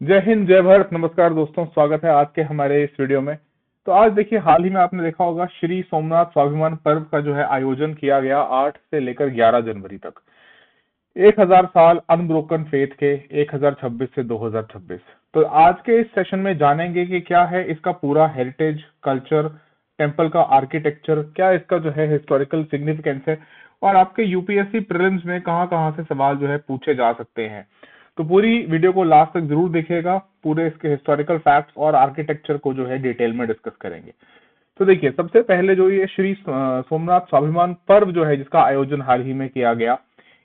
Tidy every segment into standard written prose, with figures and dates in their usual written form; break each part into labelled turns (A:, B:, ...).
A: जय हिंद, जय भारत। नमस्कार दोस्तों, स्वागत है आज के हमारे इस वीडियो में। तो आज देखिए, हाल ही में आपने देखा होगा श्री सोमनाथ स्वाभिमान पर्व का जो है आयोजन किया गया 8 से लेकर 11 जनवरी तक। 1000 साल अनब्रोकन फेथ के 1026 से 2026। तो आज के इस सेशन में जानेंगे कि क्या है इसका पूरा हेरिटेज, कल्चर, टेम्पल का आर्किटेक्चर, क्या इसका जो है हिस्टोरिकल सिग्निफिकेंस है, और आपके यूपीएससी प्रीलिम्स में कहाँ कहाँ से सवाल जो है पूछे जा सकते हैं। तो पूरी वीडियो को लास्ट तक जरूर देखिएगा। पूरे इसके हिस्टोरिकल फैक्ट्स और आर्किटेक्चर को जो है डिटेल में डिस्कस करेंगे। तो देखिए, सबसे पहले जो ये श्री सोमनाथ स्वाभिमान पर्व जो है, जिसका आयोजन हाल ही में किया गया,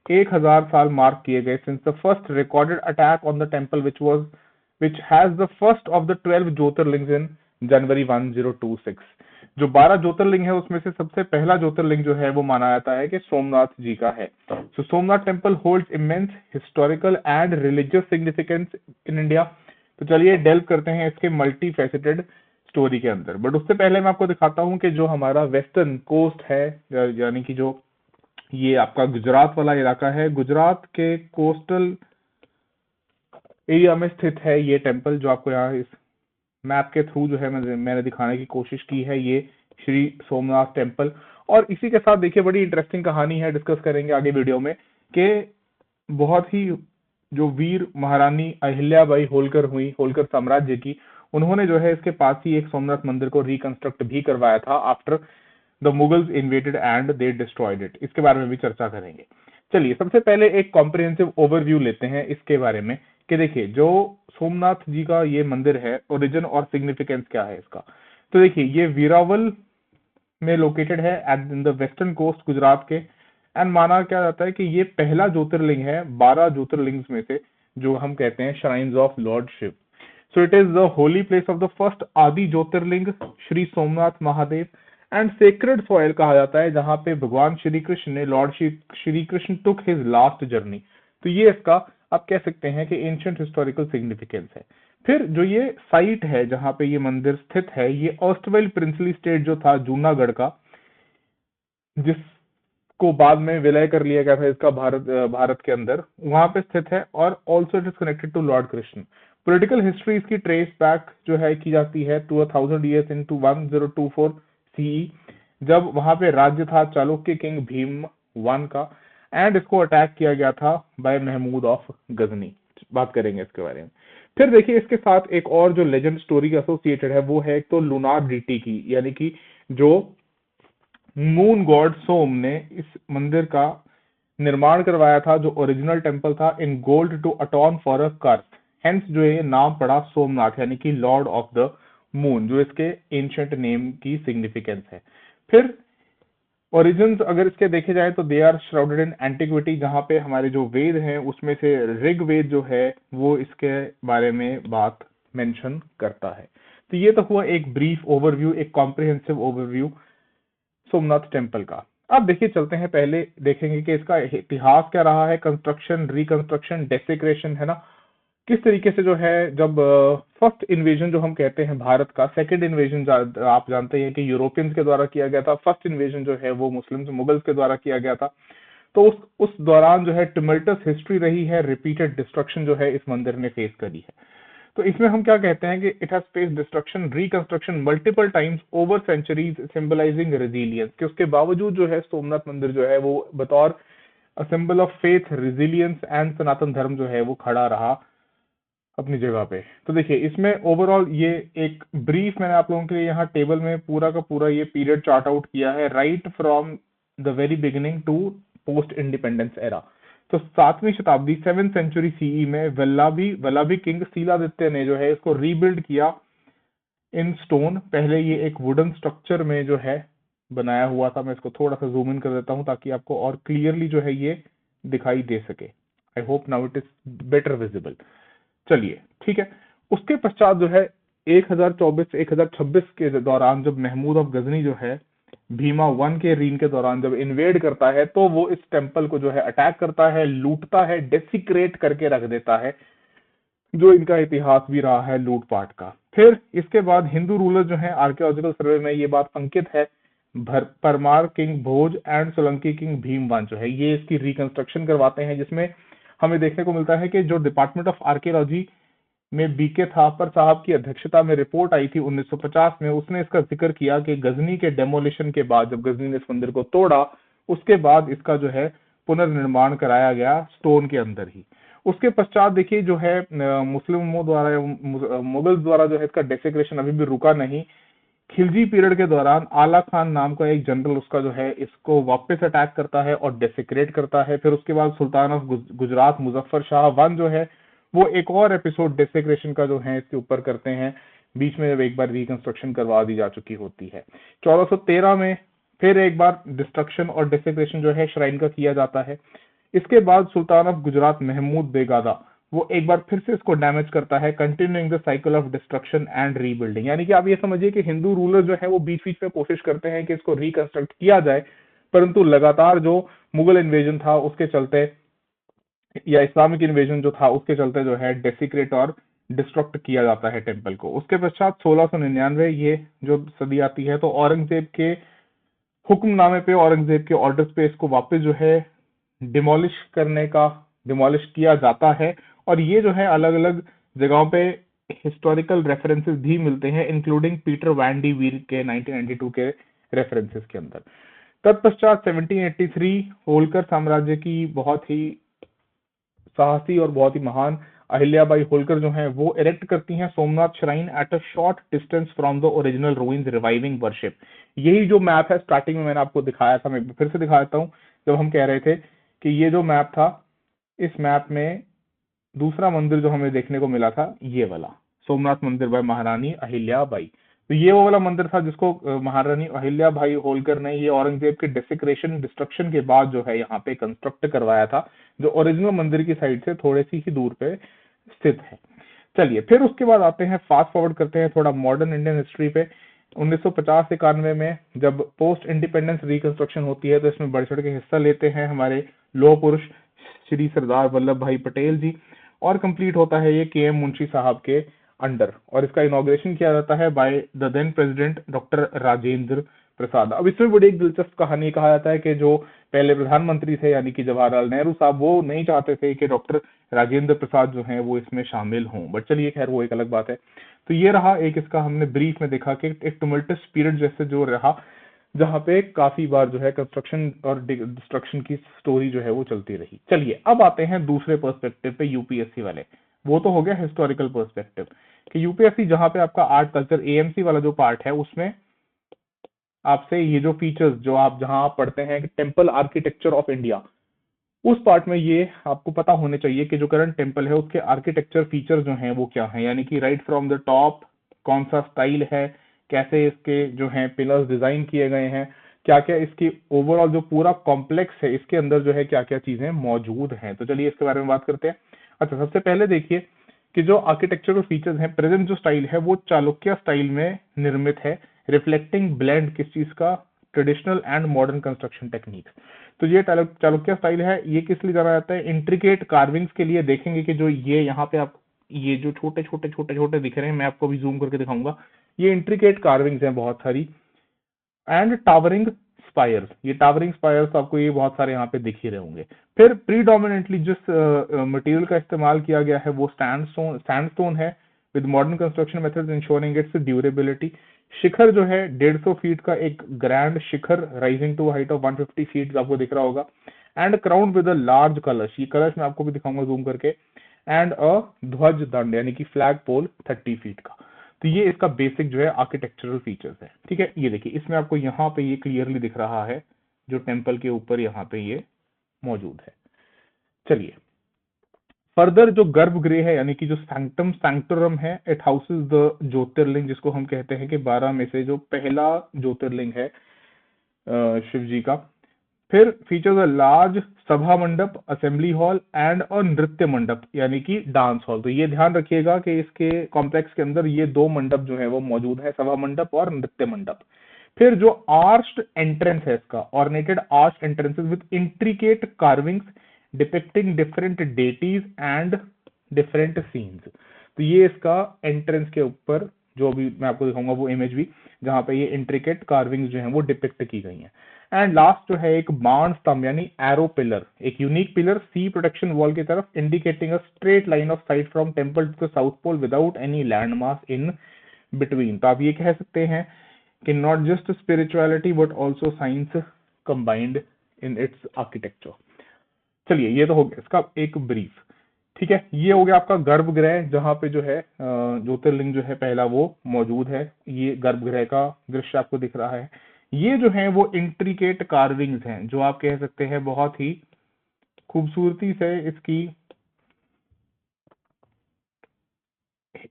A: 1000 साल मार्क किए गए since the first recorded attack on the temple which has the first of the 12 jyotirlingas in January 1026। जो 12 ज्योतिर्लिंग है उसमें से सबसे पहला ज्योतिर्लिंग जो है वो माना जाता है कि सोमनाथ जी का है। So Somnath temple holds immense historical and religious significance in India. तो चलिए डेल्व करते हैं इसके मल्टी फेसेटेड स्टोरी के अंदर। बट उससे पहले मैं आपको दिखाता हूँ कि जो हमारा वेस्टर्न कोस्ट है, यानी कि जो ये आपका गुजरात वाला इलाका है, गुजरात के कोस्टल एरिया में स्थित है ये टेम्पल, जो आपको यहाँ इस मैप के थ्रू जो है मैंने दिखाने की कोशिश की है, ये श्री सोमनाथ टेम्पल। और इसी के साथ देखिए, बड़ी इंटरेस्टिंग कहानी है, डिस्कस करेंगे आगे वीडियो में, कि बहुत ही जो वीर महारानी अहिल्याबाई होलकर हुई, होलकर साम्राज्य की, उन्होंने जो है इसके पास ही एक सोमनाथ मंदिर को रिकंस्ट्रक्ट भी करवाया था after the Mughals inverted and they destroyed it. इसके बारे में भी चर्चा करेंगे। चलिए, सबसे पहले एक कॉम्प्रिहेंसिव ओवरव्यू लेते हैं इसके बारे में कि देखिए, जो सोमनाथ जी का ये मंदिर है, ओरिजिन और सिग्निफिकेंस क्या है इसका। तो देखिए, ये वीरावल में लोकेटेड है at in the western coast Gujarat के। एंड माना क्या जाता है कि ये पहला ज्योतिर्लिंग है 12 ज्योतिर्लिंग्स में से, जो हम कहते हैं shrines of lord Shiva. So it is the holy place of the first Adi jyotirlinga Shri Somnath Mahadev and sacred soil कहा जाता है, जहां पे भगवान श्री कृष्ण ने, lord Shri Krishna took his last journey. तो ये इसका आप कह सकते हैं कि एंशिएंट हिस्टोरिकल सिग्निफिकेंस है। फिर जो ये साइट है जहां पे ये मंदिर स्थित है, ये ऑस्टवेल प्रिंसली स्टेट जो था जूनागढ़ का, जिसको बाद में विलय कर लिया गया था इसका भारत के अंदर, वहां पे स्थित है। और also it is connected to lord Krishna. Political history इसकी ट्रेस बैक जो है की जाती है टू 1000 ईयर्स इनटू 1024 सीई, जब वहां पे राज्य था चालुक्य किंग भीम वन का, एंड इसको अटैक किया गया था बाय महमूद ऑफ गजनी। बात करेंगे इसके बारे में। फिर देखिए, इसके साथ एक और जो लेजेंड स्टोरी एसोसिएटेड है वो है एक तो लूनार डीटी की, यानी कि जो मून गॉड सोम ने इस मंदिर का निर्माण करवाया था, जो ओरिजिनल टेम्पल था, in gold to atone for a curse. Hence जो ये नाम पड़ा सोमनाथ, यानी कि लॉर्ड ऑफ द मून, जो इसके एंशिएंट नेम की सिग्निफिकेंस है। फिर ओरिजिन्स अगर इसके देखे जाए तो they are shrouded in antiquity, जहां पे हमारे जो वेद हैं उसमें से ऋग्वेद जो है वो इसके बारे में बात मेंशन करता है। तो ये तो हुआ एक ब्रीफ ओवरव्यू, एक कॉम्प्रिहेंसिव ओवरव्यू सोमनाथ टेम्पल का। अब देखिए, चलते हैं, पहले देखेंगे कि इसका इतिहास क्या रहा है, कंस्ट्रक्शन, रिकंस्ट्रक्शन, डेसिक्रेशन, है ना, किस तरीके से जो है, जब फर्स्ट इन्वेजन जो हम कहते हैं भारत का, सेकंड इन्वेजन आप जानते हैं कि यूरोपियंस के द्वारा किया गया था, फर्स्ट इन्वेजन जो है वो मुस्लिम्स, मुगल्स के द्वारा किया गया था। तो उस दौरान जो है टिमल्टस हिस्ट्री रही है, रिपीटेड डिस्ट्रक्शन जो है इस मंदिर ने फेस करी है। तो इसमें हम क्या कहते हैं कि it has face destruction, reconstruction multiple times over centuries, symbolising resilience, कि उसके बावजूद जो है सोमनाथ मंदिर जो है वो बतौर symbol of faith, resilience and Sanatan Dharma जो है वो खड़ा रहा अपनी जगह पे। तो देखिए, इसमें ओवरऑल ये एक ब्रीफ मैंने आप लोगों के लिए यहाँ टेबल में पूरा का पूरा ये पीरियड चार्ट आउट किया है, right from the very beginning to post independence era. तो 7वीं शताब्दी, 7th सेंचुरी सीई में वल्लभी किंग शीलादित्य ने जो है इसको रीबिल्ड किया इन स्टोन। पहले ये एक वुडन स्ट्रक्चर में जो है बनाया हुआ था। मैं इसको थोड़ा सा जूम इन कर देता हूँ ताकि आपको और क्लियरली जो है ये दिखाई दे सके। I hope now it is better visible. चलिए, ठीक है। उसके पश्चात जो है 1024 से 1026 के दौरान, जब महमूद ऑफ गजनी जो है भीमा वन के रीन के दौरान जब इन्वेड करता है, तो वो इस टेम्पल को जो है अटैक करता है, लूटता है, डेसिक्रेट करके रख देता है, जो इनका इतिहास भी रहा है लूटपाट का। फिर इसके बाद हिंदू रूलर जो है, आर्कियोलॉजिकल सर्वे में ये बात अंकित है, Parmar king Bhoj and Solanki king Bhimvan जो है ये इसकी रिकंस्ट्रक्शन करवाते हैं, जिसमें हमें देखने को मिलता है कि जो डिपार्टमेंट ऑफ आर्कियोलॉजी में बीके थापर साहब की अध्यक्षता में रिपोर्ट आई थी 1950 में। उसने इसका जिक्र किया कि गजनी के डेमोलिशन के बाद, जब गजनी ने इस मंदिर को तोड़ा, उसके बाद इसका जो है पुनर्निर्माण कराया गया स्टोन के अंदर ही। उसके पश्चात देखिए जो है मुस्लिमों द्वारा मुगल्स द्वारा जो है इसका डेसिक्रेशन अभी भी रुका नहीं। खिलजी पीरियड के दौरान आला खान नाम का एक जनरल उसका जो है इसको वापस अटैक करता है और डेसिक्रेट करता है। फिर उसके बाद सुल्तान ऑफ गुजरात मुजफ्फर शाह वन जो है वो एक और एपिसोड डेसिक्रेशन का जो है इसके ऊपर करते हैं, बीच में जब एक बार रिकंस्ट्रक्शन करवा दी जा चुकी होती है। 1413 में फिर एक बार डिस्ट्रक्शन और डेसिक्रेशन जो है श्राइन का किया जाता है। इसके बाद सुल्तान ऑफ गुजरात महमूद बेगादा वो एक बार फिर से इसको डैमेज करता है, continuing the cycle of destruction and rebuilding. यानी कि आप ये समझिए कि हिंदू रूलर जो है वो बीच बीच में कोशिश करते हैं कि इसको रिकंस्ट्रक्ट किया जाए, परंतु लगातार जो मुगल इन्वेजन था उसके चलते, या इस्लामिक इन्वेजन जो था उसके चलते जो है डेसिक्रेट और डिस्ट्रक्ट किया जाता है टेम्पल को। उसके पश्चात 1699 ये जो सदी आती है तो औरंगजेब के हुक्मनामे पे, औरंगजेब के ऑर्डर्स पे इसको वापस जो है डिमोलिश किया जाता है। और ये जो है अलग अलग जगहों पे हिस्टोरिकल रेफरेंसेस भी मिलते हैं, इंक्लूडिंग पीटर वैन डी वीर के 1992 के रेफरेंसेस के अंदर। तत्पश्चात 1783 होलकर साम्राज्य की बहुत ही साहसी और बहुत ही महान अहिल्याबाई होलकर जो है वो इरेक्ट करती हैं Somnath shrine at a short distance from the original ruins, reviving worship. यही जो मैप है स्टार्टिंग में मैंने आपको दिखाया था, मैं फिर से दिखा देता हूँ। जब हम कह रहे थे कि ये जो मैप था, इस मैप में दूसरा मंदिर जो हमें देखने को मिला था ये वाला सोमनाथ मंदिर बाय महारानी अहिल्याबाई। तो ये वो वाला मंदिर था जिसको महारानी अहिल्याबाई होलकर ने ये औरंगजेब के डेसिक्रेशन डिस्ट्रक्शन के बाद जो है यहाँ पे कंस्ट्रक्ट करवाया था, जो ओरिजिनल मंदिर की साइड से थोड़े सी ही दूर पे स्थित है। चलिए फिर उसके बाद आते हैं, फास्ट फॉरवर्ड करते हैं थोड़ा मॉडर्न इंडियन हिस्ट्री पे। 1950-91 में जब पोस्ट इंडिपेंडेंस रिकंस्ट्रक्शन होती है तो इसमें बढ़ चढ़ के हिस्सा लेते हैं हमारे लौह पुरुष श्री सरदार वल्लभ भाई पटेल जी, और कंप्लीट होता है ये के एम मुंशी साहब के अंडर, और इसका इनॉग्रेशन किया जाता है by the then president doctor Rajendra Prasad. अब इसमें बड़ी एक दिलचस्प कहानी कहा जाता है कि जो पहले प्रधानमंत्री थे यानी कि जवाहरलाल नेहरू साहब, वो नहीं चाहते थे कि डॉक्टर राजेंद्र प्रसाद जो हैं वो इसमें शामिल हों, बट चलिए खैर वो एक अलग बात है। तो ये रहा एक, इसका हमने ब्रीफ में देखा कि एक टुमल्टस पीरियड जैसे जो रहा, जहाँ पे काफी बार जो है कंस्ट्रक्शन और डिस्ट्रक्शन की स्टोरी जो है वो चलती रही। चलिए अब आते हैं दूसरे पर्सपेक्टिव पे, यूपीएससी वाले। वो तो हो गया हिस्टोरिकल पर्सपेक्टिव कि यूपीएससी जहाँ पे आपका आर्ट कल्चर एएमसी वाला जो पार्ट है उसमें आपसे ये जो फीचर्स जो आप जहाँ पढ़ते हैं कि टेम्पल आर्किटेक्चर ऑफ इंडिया, उस पार्ट में ये आपको पता होने चाहिए कि जो करंट टेम्पल है उसके आर्किटेक्चर फीचर्स जो हैं वो क्या हैं, यानी कि राइट फ्रॉम द टॉप कौन सा स्टाइल है, कैसे इसके जो हैं पिलर्स डिजाइन किए गए हैं, क्या क्या इसकी ओवरऑल जो पूरा कॉम्प्लेक्स है इसके अंदर जो है क्या क्या चीजें मौजूद हैं। तो चलिए इसके बारे में बात करते हैं। अच्छा, सबसे पहले देखिए कि जो आर्किटेक्चरल फीचर्स हैं, प्रेजेंट जो स्टाइल है वो चालुक्य स्टाइल में निर्मित है, रिफ्लेक्टिंग ब्लेंड किस चीज का, traditional and modern construction techniques. तो ये चालुक्य स्टाइल है, ये किस लिए जाना जाता है, इंट्रिकेट कार्विंग्स के लिए। देखेंगे कि जो ये यहाँ पे आप ये जो छोटे छोटे छोटे छोटे दिख रहे हैं, मैं आपको भी जूम करके दिखाऊंगा, ये इंट्रिकेट कार्विंग्स हैं बहुत सारी। एंड टावरिंग स्पायर्स, ये टावरिंग स्पायर्स आपको ये बहुत सारे यहाँ पे दिख ही रहे होंगे। फिर प्रीडोमिनेंटली जिस मटेरियल का इस्तेमाल किया गया है वो सैंडस्टोन है, with modern construction methods ensuring its durability. Shikhar जो है 150 फीट का एक grand shikhar rising to height of 150 feet आपको दिख रहा होगा। And crown with a large kalash, ये कलश मैं आपको भी दिखाऊंगा जूम करके। एंड अ ध्वज दंड यानी कि फ्लैग पोल 30 फीट का। तो ये इसका बेसिक जो है आर्किटेक्चरल फीचर्स है। ठीक है, ये देखिए इसमें आपको यहाँ पे ये क्लियरली दिख रहा है जो टेम्पल के ऊपर यहाँ पे ये मौजूद है। चलिए फर्दर जो गर्भगृह है यानी कि जो सैंक्टम सैंक्टोरम है, इट हाउसेस द ज्योतिर्लिंग, जिसको हम कहते हैं कि 12 में से जो पहला ज्योतिर्लिंग है शिव जी का। फिर फीचर्स अ लार्ज सभा मंडप, असेंबली हॉल एंड अ नृत्य मंडप यानी कि डांस हॉल। तो ये ध्यान रखिएगा कि इसके कॉम्प्लेक्स के अंदर ये दो मंडप जो है वो मौजूद है, सभा मंडप और नृत्य मंडप। फिर जो आर्च्ड एंट्रेंस है इसका, ornated arch entrances with intricate carvings depicting different deities and different scenes. तो ये इसका एंट्रेंस के ऊपर जो भी मैं आपको दिखाऊंगा वो इमेज भी, जहां पे ये इंट्रिकेट कार्विंग्स जो है वो डिपिक्ट की गई हैं। एंड लास्ट जो है एक बाण स्तंभ यानी एरो पिलर, एक unique pillar sea protection wall की तरफ, indicating a straight line of sight from temple to the south pole without any landmark in between. तो आप ये कह सकते हैं कि not just spirituality but also science combined in its architecture. चलिए ये तो हो गया इसका एक ब्रीफ। ठीक है, ये हो गया आपका गर्भगृह जहाँ पे जो है ज्योतिर्लिंग जो है पहला वो मौजूद है। ये गर्भगृह का दृश्य आपको दिख रहा है। ये जो है वो इंट्रिकेट कार्विंग्स हैं जो आप कह सकते हैं बहुत ही खूबसूरती से इसकी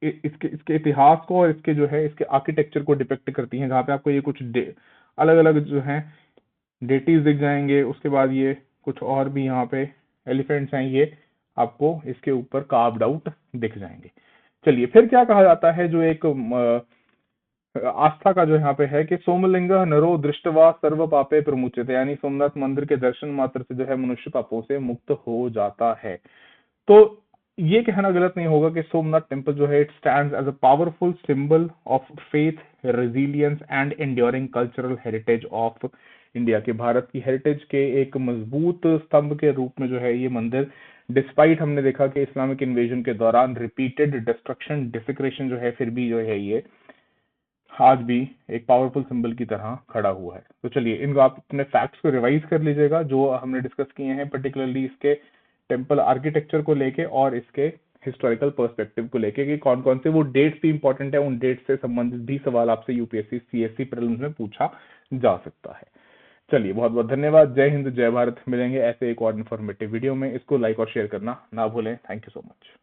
A: इसके इसके इतिहास को और इसके जो है इसके आर्किटेक्चर को डिपिक्ट करती हैं, जहाँ पे आपको ये कुछ अलग अलग जो है डेटीज दिख जाएंगे। उसके बाद ये कुछ और भी यहाँ पे एलिफेंट्स हैं, ये आपको इसके ऊपर कार्व्ड आउट दिख जाएंगे। चलिए फिर क्या कहा जाता है, जो एक आस्था का जो यहाँ पे है कि सोमलिंग नरो दृष्टवा सर्व पापे प्रमुच्यते, यानी सोमनाथ मंदिर के दर्शन मात्र से जो है मनुष्य पापों से मुक्त हो जाता है। तो ये कहना गलत नहीं होगा कि सोमनाथ टेम्पल जो है it stands as a powerful symbol of faith, resilience and enduring cultural heritage of India, के भारत की हेरिटेज के एक मजबूत स्तंभ के रूप में जो है ये मंदिर, डिस्पाइट हमने देखा कि इस्लामिक इन्वेजन के दौरान रिपीटेड डिस्ट्रक्शन डिफिक्रेशन जो है, फिर भी जो है ये आज भी एक पावरफुल सिंबल की तरह खड़ा हुआ है। तो चलिए इनको आप अपने फैक्ट्स को रिवाइज कर लीजिएगा जो हमने डिस्कस किए हैं, पर्टिकुलरली इसके टेम्पल आर्किटेक्चर को लेके और इसके हिस्टोरिकल पर्सपेक्टिव को लेके कि कौन कौन से वो डेट्स भी इंपॉर्टेंट है, उन डेट्स से संबंधित भी सवाल आपसे यूपीएससी सीएससी प्रीलिम्स में पूछा जा सकता है। चलिए बहुत बहुत धन्यवाद। जय हिंद, जय भारत। मिलेंगे ऐसे एक और इन्फॉर्मेटिव वीडियो में। इसको लाइक और शेयर करना ना भूलें। Thank you so much.